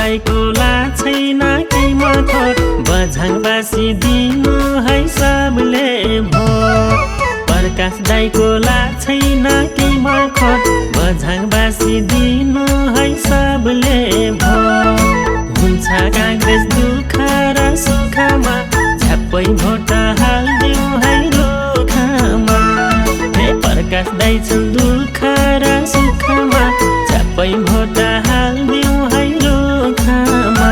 दाइको ला छैन केही मखोट बझाङबासी दिनु है सबले भोट प्रकाश दाइको ला छैन केही मखोट बझाङबासी दिनु है सबले भोट हुन्छ काङ्ग्रेस दुःख र सुखमा झ्याप्पै भोट हाल्दिउ है रुखमा हे प्रकाश दाइ छन् दुःख र सुखमा झ्याप्पै भोट हाल्दिउ है रुखमा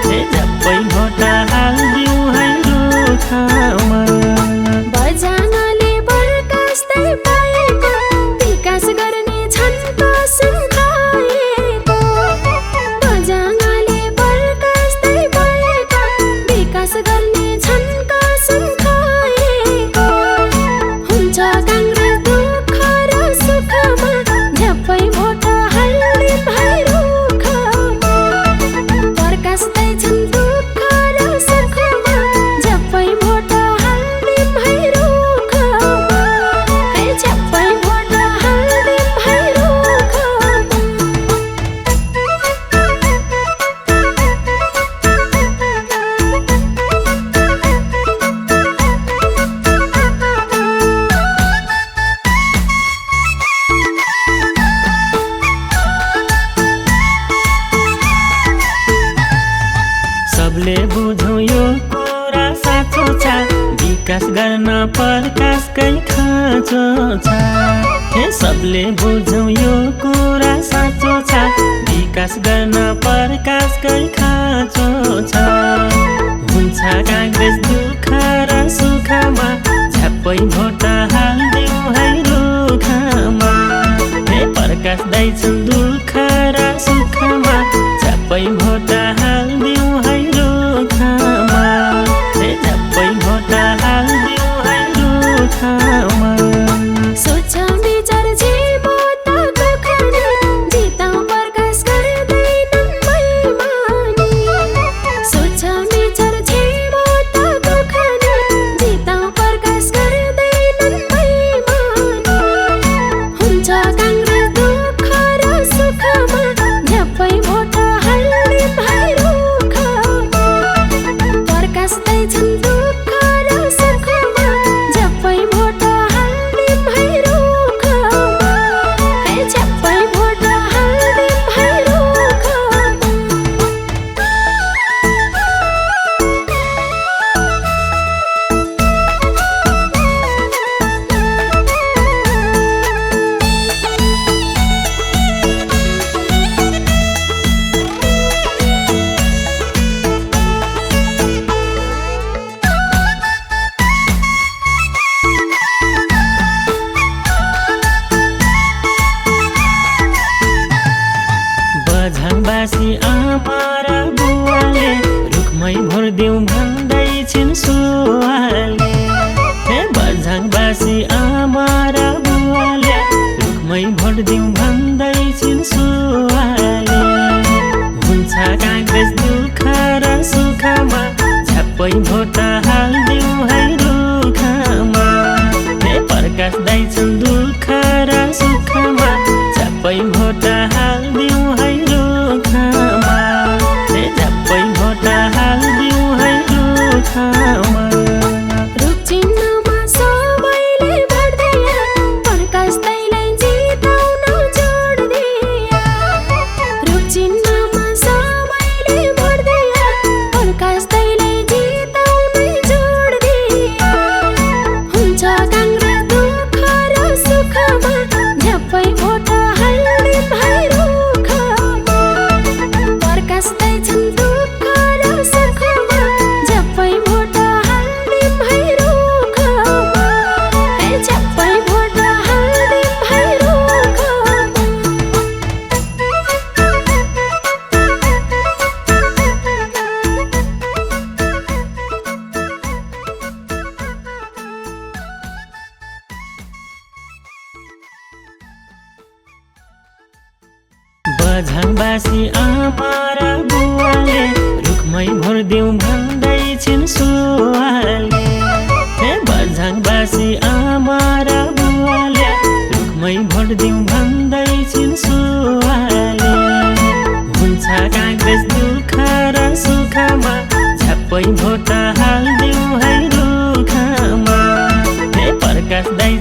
हे झ्याप्पै भोट हाल्दिउ है रुखमा बझाङले प्रकाश दाइ पाएको विकास गर्ने छन् कसम खाएको बझाङले प्रकाश दाइ पाएको विकास गर्ने छन् कसम खाएको हुन्छ काङ्ग्रेस दुःख र सुखमा झ्याप्पै भोट हाल्ने भाइ रुखमा प्रकाश दाइ छन् दुःख र सुखमा झ्याप्पै भोट हाल्ने भाइ रुखमा हे झ्याप्पै भोट हाल्ने भाइ रुखमा सबले बुझौँ यो कुरा साँचो छ विकास गर्न प्रकाशकै खाँचो छ हे सबले बुझौँ यो कुरा साँचो छ विकास गर्न प्रकाशकै खाँचो छ हुन्छ काङ्ग्रेस दुःख र सुखमा झ्याप्पै भोट हाल्दिउ है रुखमा हे प्रकाश दाइ छन् दुःख र सुखमा झ्याप्पै भोट हाल्दिउ है रुखमा हे झ्याप्पै भोट हाल्दिउ है रुखमा सोच विचार जे बोताको खाने जिताउ प्रकाश गर्दैनन् मैमानी सोच विचार जे बोताको खाने जिताउ प्रकाश गर्दैनन् मैमानी हुन्छ काङ्ग्रेस दुःख र सुखमा झ्याप्पै भोट हाल्ने भाइ रुखमा प्रकाश दाइ छन् दुःख र सुखमा झ्याप्पै भोट हाल्ने भाइ रुखमा हे झ्याप्पै भोट हाल्ने भाइ रुखमा बझाङबासी आमा र बुवाले रुखमै भरिदिउँ भन्दै छिन् सुवाले हे बझाङबासी आमा र बुवाले रुखमै भरिदिउँ भन्दै छिन् सुवाले हुन्छ काङ्ग्रेस दुःख र सुखमा झ्याप्पै भोट हाल्दिउँ है रुखमा हे प्रकाश दाइ छन् दुःख र सुखमा झ्याप्पै भोट हाल्दिउँ है रुखमा हे झ्याप्पै भोट हाल्दिउँ है रुखमा रुख चिन्हमा सबैले भोट दिया प्रकाश दाइलाई जिताउन जोड दिया रुख चिन्हमा सबैले भोट दिया प्रकाश दाइलाई जिताउन जोड दिया हुन्छ काङ्ग्रेस दुःख र सुखमा झ्याप्पै भोट हाल्ने भाइ रुखमा प्रकाश दाइ छन् दुःख र सुखमा झ्याप्पै भोट हाल्ने भाइ रुखमा हे झ्याप्पै भोट हाल्ने भाइ रुखमा बझाङबासी आमा र बुवाले रुखमै भरिदिउँ भन्दै छिन् सुवाले हे बझाङबासी आमा र बुवाले रुखमै भरिदिउँ भन्दै छिन् सुवाले हुन्छ काङ्ग्रेस प्रकाश दाई